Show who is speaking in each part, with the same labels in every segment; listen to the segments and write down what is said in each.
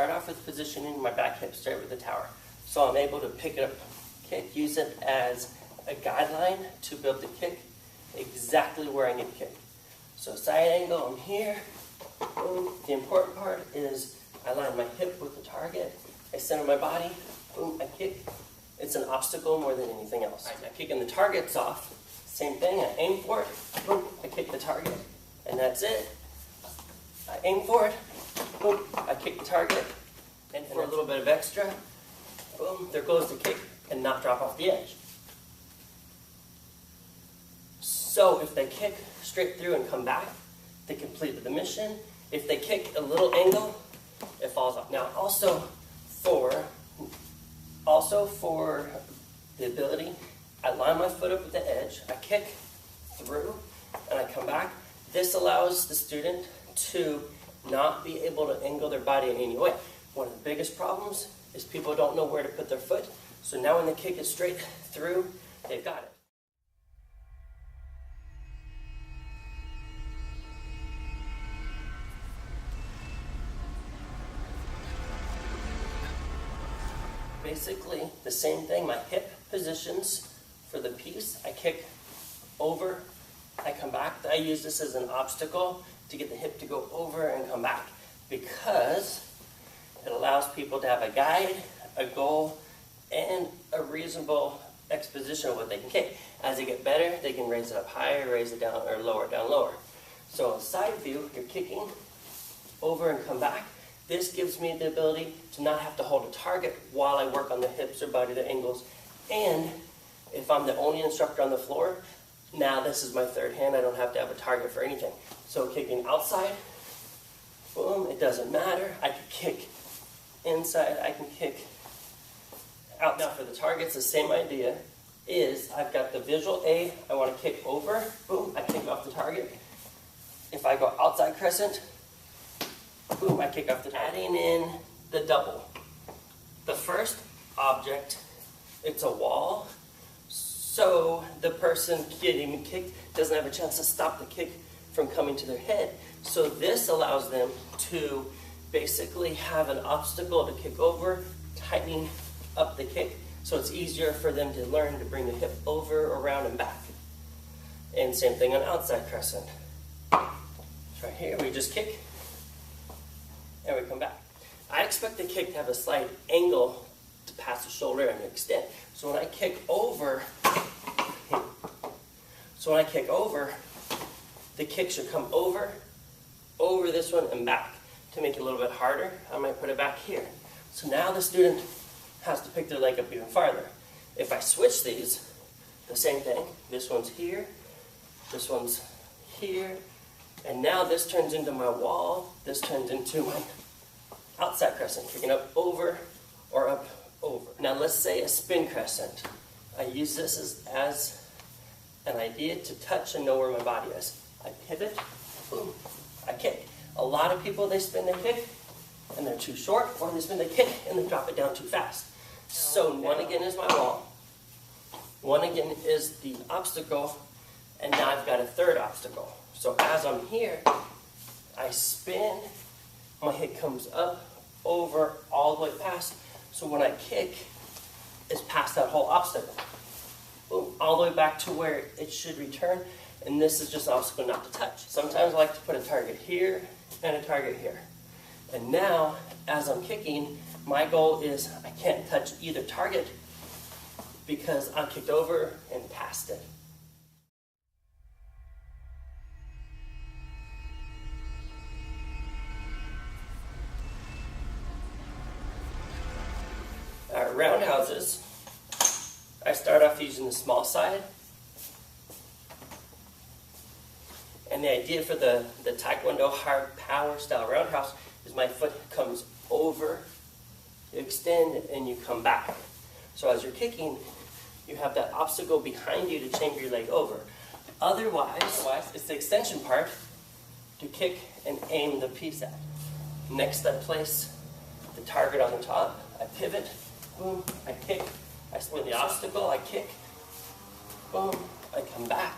Speaker 1: start off with positioning my back hip straight with the tower. So I'm able to pick it up, kick, use it as a guideline to be able to kick exactly where I need to kick. So side angle, I'm here. Boom. The important part is I line my hip with the target. I center my body. Boom, I kick. It's an obstacle more than anything else. I kick and the target's off. Same thing, I aim for it. Boom, I kick the target. And that's it. I aim for it. Boom, I kick the target. And for a little bit of extra, boom, there goes the kick and not drop off the edge. So if they kick straight through and come back, they completed the mission. If they kick a little angle, it falls off. Now also for the ability, I line my foot up with the edge, I kick through, and I come back. This allows the student to not be able to angle their body in any way. One of the biggest problems is people don't know where to put their foot, so now when the kick is straight through, they've got it. Basically the same thing, my hip positions for the piece, I kick over, I come back. I use this as an obstacle to get the hip to go over and come back because it allows people to have a guide, a goal, and a reasonable exposition of what they can kick. As they get better, they can raise it up higher, raise it down, or lower, down, lower. So in side view, you're kicking over and come back. This gives me the ability to not have to hold a target while I work on the hips or body, the angles. And if I'm the only instructor on the floor, now this is my third hand. I don't have to have a target for anything. So kicking outside, boom, it doesn't matter. I can kick inside, I can kick out. Now for the targets, the same idea is I've got the visual A, I want to kick over, boom, I kick off the target. If I go outside crescent, boom, I kick off the target. Adding in the double. The first object, it's a wall, so the person getting kicked doesn't have a chance to stop the kick from coming to their head. So this allows them to basically have an obstacle to kick over, tightening up the kick, so it's easier for them to learn to bring the hip over, around, and back. And same thing on outside crescent. So right here, we just kick, and we come back. I expect the kick to have a slight angle to pass the shoulder and extend. So when I kick over, the kick should come over this one and back. To make it a little bit harder, I might put it back here. So now the student has to pick their leg up even farther. If I switch these, the same thing. This one's here, this one's here, and now this turns into my wall, this turns into my outside crescent, kicking up over or up over. Now let's say a spin crescent. I use this as an idea to touch and know where my body is. I pivot, boom, I kick. A lot of people, they spin their kick and they're too short, or they spin their kick and they drop it down too fast. So one again is my wall, one again is the obstacle, and now I've got a third obstacle. So as I'm here, I spin, my hip comes up, over, all the way past. So when I kick, it's past that whole obstacle. Boom, all the way back to where it should return, and this is just an obstacle not to touch. Sometimes I like to put a target here and a target here. And now, as I'm kicking, my goal is I can't touch either target because I'm kicked over and past it. Roundhouses, I start off using the small side. And the idea for the Taekwondo hard power style roundhouse is my foot comes over, you extend, and you come back. So as you're kicking, you have that obstacle behind you to chamber your leg over. Otherwise, it's the extension part to kick and aim the piece at. Next, I place the target on the top, I pivot, boom, I kick, I spin the obstacle, I kick, boom, I come back.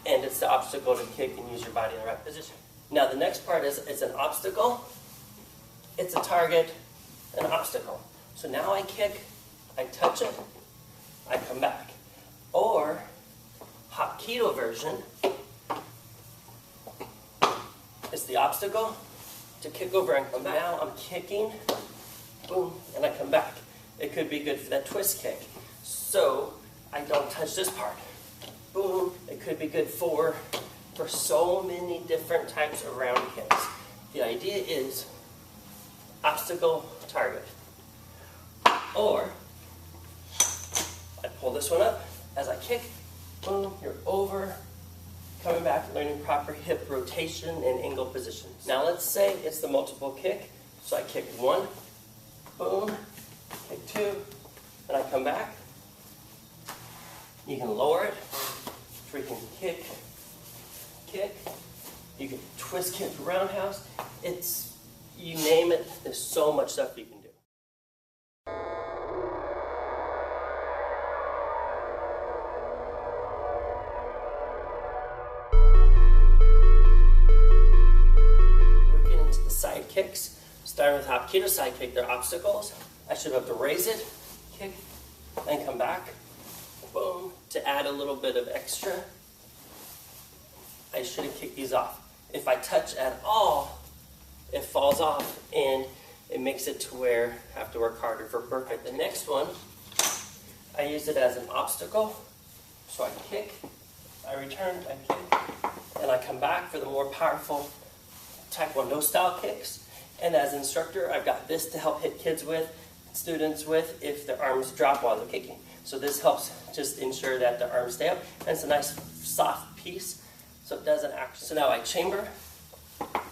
Speaker 1: And it's the obstacle to kick and use your body in the right position. Now the next part is it's an obstacle, it's a target, an obstacle. So now I kick, I touch it, I come back. Or, Hapkido version, it's the obstacle to kick over and come back. Now I'm kicking, boom, and I come back. It could be good for that twist kick. So I don't touch this part. Boom, it could be good for so many different types of round kicks. The idea is obstacle, target. Or I pull this one up as I kick, boom, you're over, coming back, learning proper hip rotation and angle positions. Now let's say it's the multiple kick. So I kick one, boom, kick two, and I come back. You can lower it, freaking kick, kick. You can twist kick roundhouse. It's, you name it, there's so much stuff you can do. Working into the side kicks, starting with Hapkido side kick, they're obstacles. I should have to raise it, kick, and come back. Boom, to add a little bit of extra, I shouldn't kick these off. If I touch at all, it falls off and it makes it to where I have to work harder for perfect. The next one, I use it as an obstacle. So I kick, I return, I kick, and I come back for the more powerful Taekwondo style kicks. And as an instructor, I've got this to help hit kids with, students with, if their arms drop while they're kicking. So this helps just ensure that the arms stay up, and it's a nice soft piece, so it doesn't actually. So now I chamber,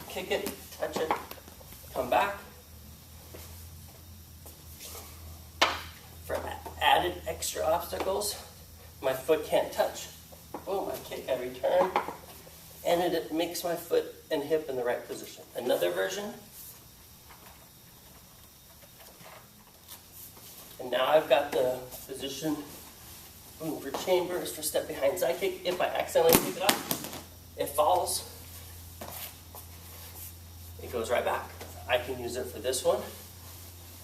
Speaker 1: kick it, touch it, come back. For added extra obstacles, my foot can't touch. Boom, I kick, I return, and it makes my foot and hip in the right position. Another version. And now I've got the position, boom, for chambers, for step behind side kick. If I accidentally pick it up, it falls. It goes right back. I can use it for this one,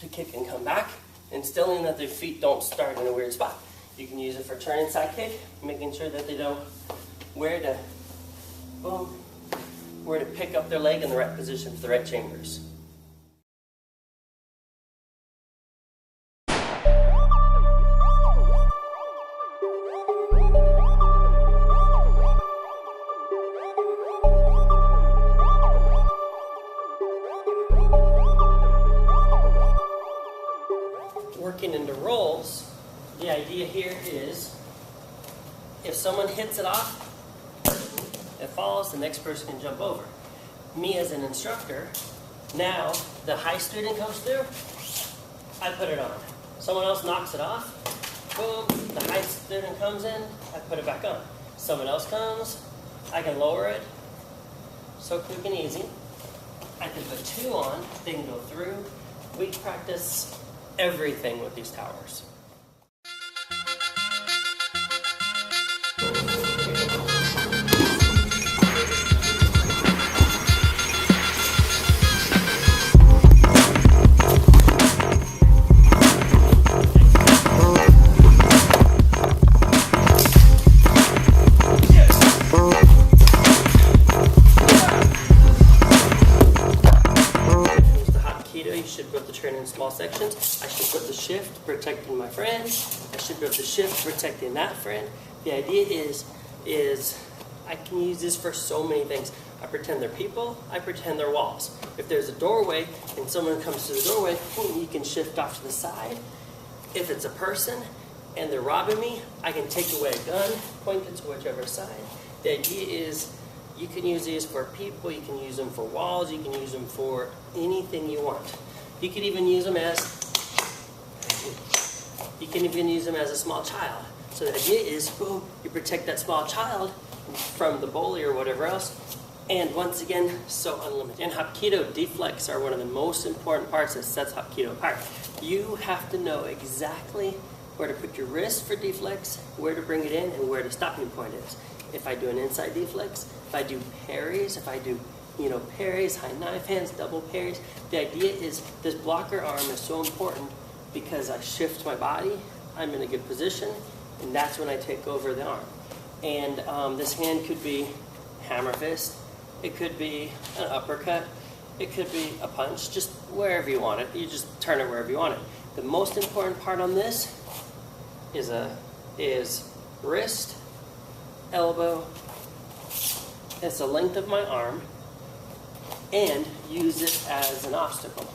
Speaker 1: to kick and come back, instilling that their feet don't start in a weird spot. You can use it for turning side kick, making sure that they know where to, boom, where to pick up their leg in the right position for the right chambers. Working into rolls, the idea here is if someone hits it off, it falls, the next person can jump over. Me as an instructor, now the high student comes through, I put it on. Someone else knocks it off, boom, the high student comes in, I put it back on. Someone else comes, I can lower it, so quick and easy. I can put two on, they can go through. We practice everything with these towers. In small sections. I should put the shift protecting my friend. I should put the shift protecting that friend. The idea is I can use this for so many things. I pretend they're people, I pretend they're walls. If there's a doorway and someone comes to the doorway, you can shift off to the side. If it's a person and they're robbing me, I can take away a gun, point it to whichever side. The idea is you can use these for people, you can use them for walls, you can use them for anything you want. You can even use them as a small child. So the idea is, boom, you protect that small child from the bully or whatever else. And once again, so unlimited. And Hapkido deflects are one of the most important parts that sets Hapkido apart. You have to know exactly where to put your wrist for deflex, where to bring it in, and where the stopping point is. If I do an inside deflex, if I do parries, if I do parries, high knife hands, double parries. The idea is this blocker arm is so important because I shift my body, I'm in a good position, and that's when I take over the arm. And this hand could be hammer fist, it could be an uppercut, it could be a punch, just wherever you want it. You just turn it wherever you want it. The most important part on this is wrist, elbow. It's the length of my arm, and use it as an obstacle.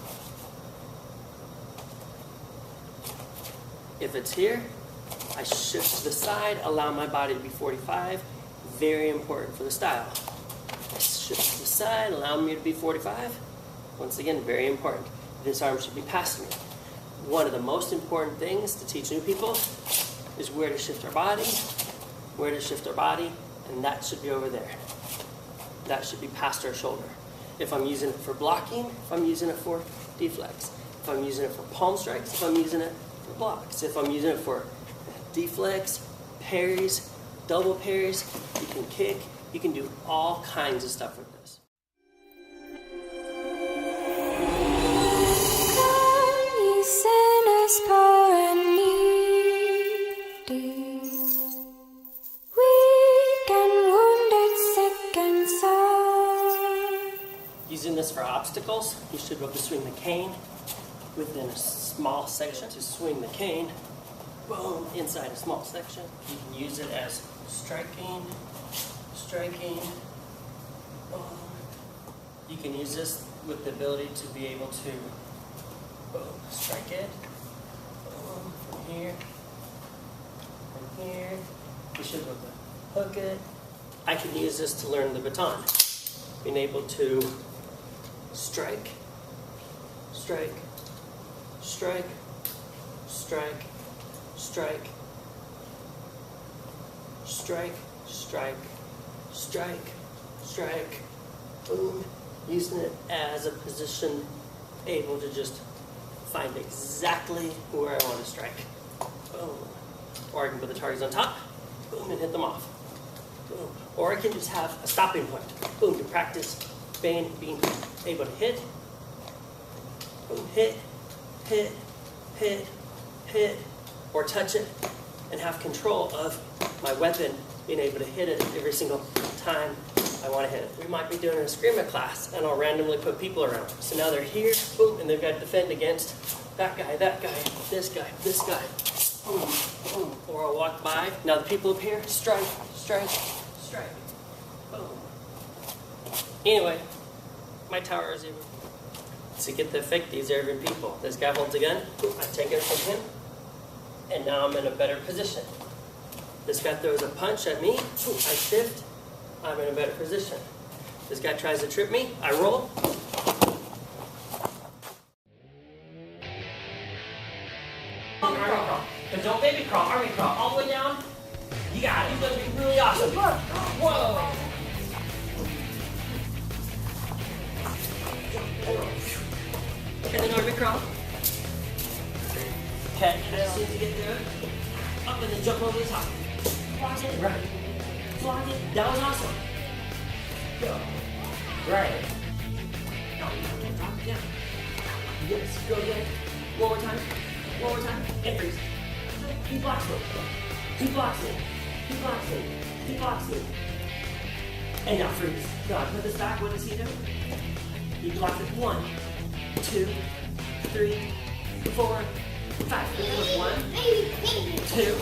Speaker 1: If it's here, I shift to the side, allow my body to be 45. Very important for the style. I shift to the side, allow me to be 45. Once again, very important. This arm should be past me. One of the most important things to teach new people is where to shift our body, and that should be over there. That should be past our shoulder. If I'm using it for blocking, if I'm using it for deflex, if I'm using it for palm strikes, if I'm using it for blocks, if I'm using it for deflex, parries, double parries, you can kick, you can do all kinds of stuff with this. Using this for obstacles, you should be able to swing the cane within a small section. To swing the cane, boom, inside a small section. You can use it as striking, boom. You can use this with the ability to be able to, boom, strike it, boom, from here. You should be able to hook it. I can use this to learn the baton. Being able to strike, strike, strike, strike, strike, strike, strike, strike, strike, boom. Using it as a position, able to just find exactly where I want to strike. Boom. Or I can put the targets on top, boom, and hit them off. Boom. Or I can just have a stopping point. Boom, to practice being able to hit, boom, hit, or touch it, and have control of my weapon, being able to hit it every single time I want to hit it. We might be doing a eskrima class, and I'll randomly put people around. So now they're here, boom, and they've got to defend against that guy, this guy, boom, boom. Or I'll walk by. Now the people up here, strike, strike, strike, boom. Anyway, my tower is even. To get the effect, these are even people. This guy holds a gun, boom, I take it from him, and now I'm in a better position. This guy throws a punch at me, boom, I shift, I'm in a better position. This guy tries to trip me, I roll. Army crawl. But don't baby crawl, army crawl. All the way down. You got it. It's going to be really awesome. Whoa. And then army crawl. Okay, as soon as you get through it, up and then jump over the top. Block it, right. Block it. That was awesome. Go. Right. Drop it down. Yes, go again. One more time. One more time. And freeze. He blocks it. He blocks it. He blocks it. He blocks it. And now freeze. Go. Put this back. What does he do? He blocks it. 1, 2, 3, 4, 5. This was 1, 2,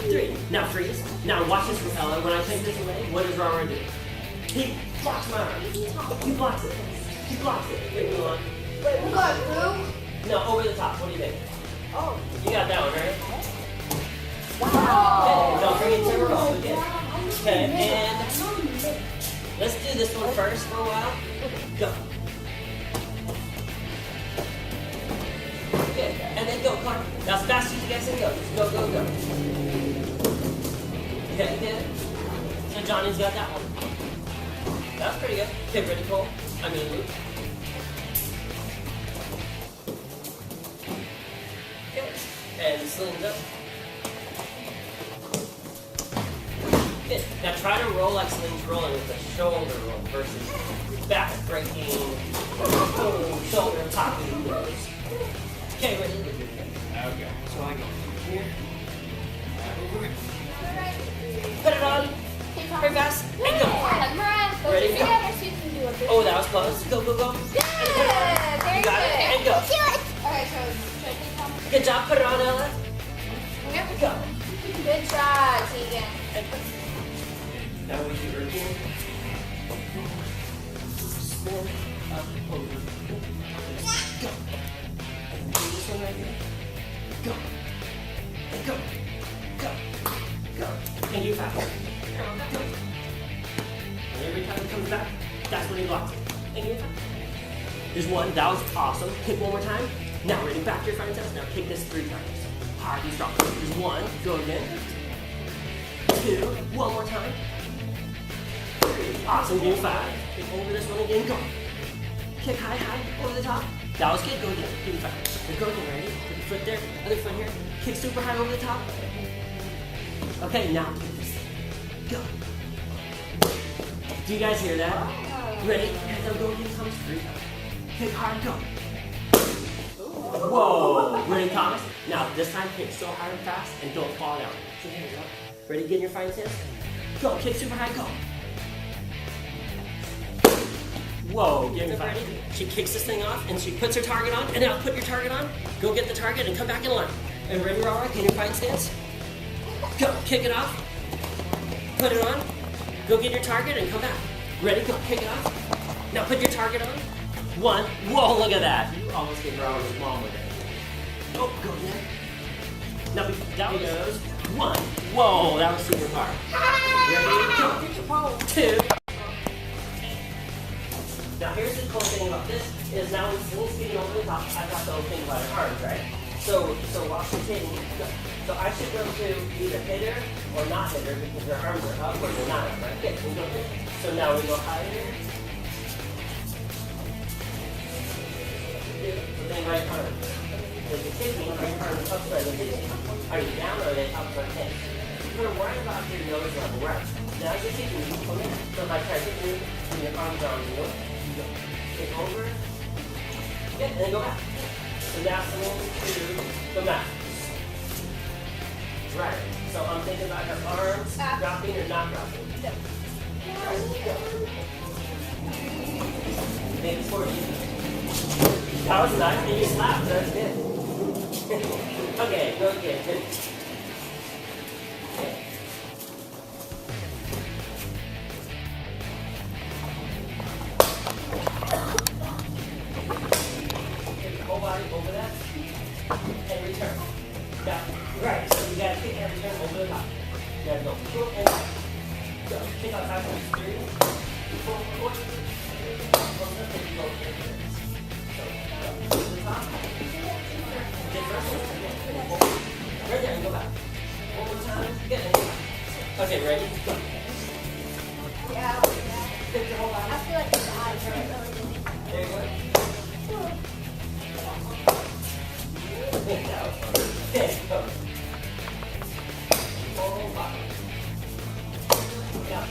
Speaker 1: 3. Now freeze. Now watch this propeller. When I take this away, what does Rara do? He blocks my arm. He blocks it. He blocks it. Wait, move on.
Speaker 2: Wait, we got through?
Speaker 1: No, over the top. What do you think?
Speaker 2: Oh.
Speaker 1: You got that one, right?
Speaker 2: Wow.
Speaker 1: Okay, don't forget to roll again. Okay, and let's do this one first for a while. Go. Good. And then go, Clark. Now as fast as you guys can go. Just go, go, go. Okay, good. So Johnny's got that one. That's pretty good. Okay, ready, Cole? Luke. And slings up. Good. Now try to roll like someone's rolling with a shoulder roll versus back breaking, shoulder popping rolls. Okay, ready?
Speaker 3: Okay.
Speaker 1: So I go here, over, put it on, very fast, and go. Ready, go. Oh, that was close. Go, go, go.
Speaker 2: Yeah, very
Speaker 1: You got it,
Speaker 2: good.
Speaker 1: and go.
Speaker 2: Alright, so should I take some?
Speaker 1: Good job, put it on, Ella.
Speaker 2: Yep.
Speaker 1: Go.
Speaker 2: Good try, Tegan.
Speaker 1: And put. Now we do again. Spin up, over. Go. And do this one right here. Go. And go. Go. Go. And you fast. Go. And every time it comes back, that's when you lock it. And you fast. There's one. That was awesome. Kick one more time. Now ready back to your front test. Now kick this 3 times. Hard and strong. There's 1. Go again. 2. One more time. 3. Awesome. Do 5. Kick over this one again. Go. Kick high, high. Over the top. That was good. Go again. Give me 5. Now go again. Ready? Put your foot there. Other foot here. Kick super high over the top. Okay. Now kick this thing. Go. Do you guys hear that? Ready? Now go again. Thomas. 3 times. Kick hard. Go. Whoa! Ready, Thomas? Now, this time, kick so hard and fast, and don't fall down. So here we go. Ready, get in your fighting stance? Go, kick super high, go. Whoa, get in your fighting. She kicks this thing off, and she puts her target on, and now put your target on. Go get the target, and come back in line. And ready, Rara, get in your fighting stance. Go, kick it off. Put it on. Go get your target, and come back. Ready, go, kick it off. Now put your target on. 1. Whoa, look at that. You almost gave Rara's mom with it. Oh, go again. Now, down goes 1. Whoa, that was super hard. Ready? Go. 2. Now, here's the cool thing about this is now when Celine's speeding over the top, I've got the whole thing about her arms, right? So while she's hitting, so I should go to either hit her or not hit her because her arms are up or they're not up, right? Okay, we go here. So now we go higher. So then right arm. If you're kicking, right arm is up, right? Are you down or are they up, right? Okay. You're worried about your nose level, right? Now as you're kicking, you come in. So if I try kicking and your arms down, you go. Kick over. Yeah, and then go back. So now someone to the mat. Right. So I'm thinking about her arms dropping or not dropping. Maybe 40. That was nice, and you slapped, that's good. Okay, go again. Good. Okay. Get your whole body over that, and return. Now, right, so you gotta kick and return over the top. You gotta go pull and back. Go, kick on top of 3, 4, 4, 5, 6, 7, 8. Right there, and go back. One more time. Good. Okay, ready? Go.
Speaker 2: Yeah.
Speaker 1: Lift your whole body.
Speaker 2: I feel like his eyes are really
Speaker 1: There you go. That was fun. Okay, go. Whole body. Now,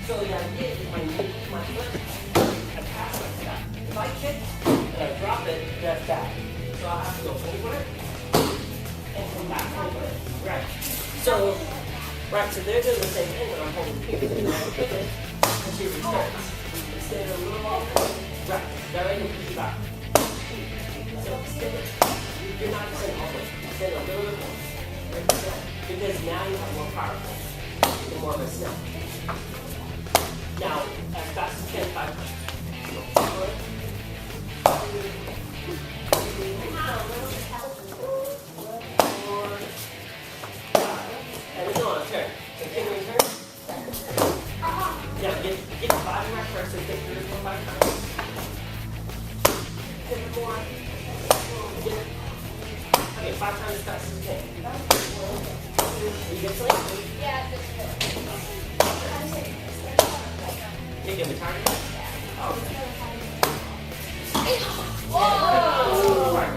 Speaker 1: so the idea is my knee, my foot, I pass like that. If I kick and I drop it, that's back. So I have to go over it and come back over it. Right. So they're doing the same thing when I'm holding here. So I kick it and she returns. Stay a little longer. Right. That way you can push it back. So stay. You're not staying all the way. Stay a little bit more. Right. Because now you have more power. And more of a snap. Now, as fast as you can, 5 times. Go forward. 4, 5. And it's on, turn. So kick and return. Now get 5 in right first, so kick 3 or 4, 5 times. Kick 4. Get it. Okay, 5 times as fast as you can. You get sleep?
Speaker 2: Yeah, that's good.
Speaker 1: You give me target? Oh, okay.
Speaker 2: Whoa!
Speaker 1: Right.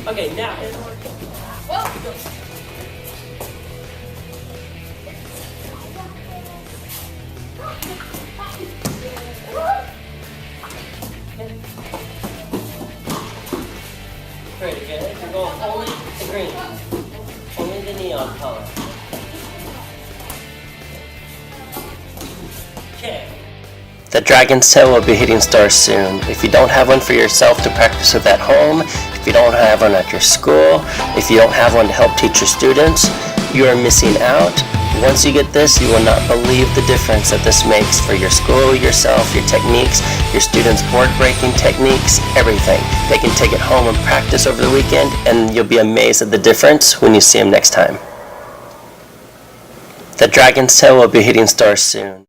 Speaker 1: Okay, now. Pretty good. You're going only the green. Only the neon color. Okay. The dragon's tail will be hitting stars soon. If you don't have one for yourself to practice with at home, if you don't have one at your school, if you don't have one to help teach your students, you are missing out. Once you get this, you will not believe the difference that this makes for your school, yourself, your techniques, your students' board-breaking techniques, everything. They can take it home and practice over the weekend, and you'll be amazed at the difference when you see them next time. The dragon's tail will be hitting stars soon.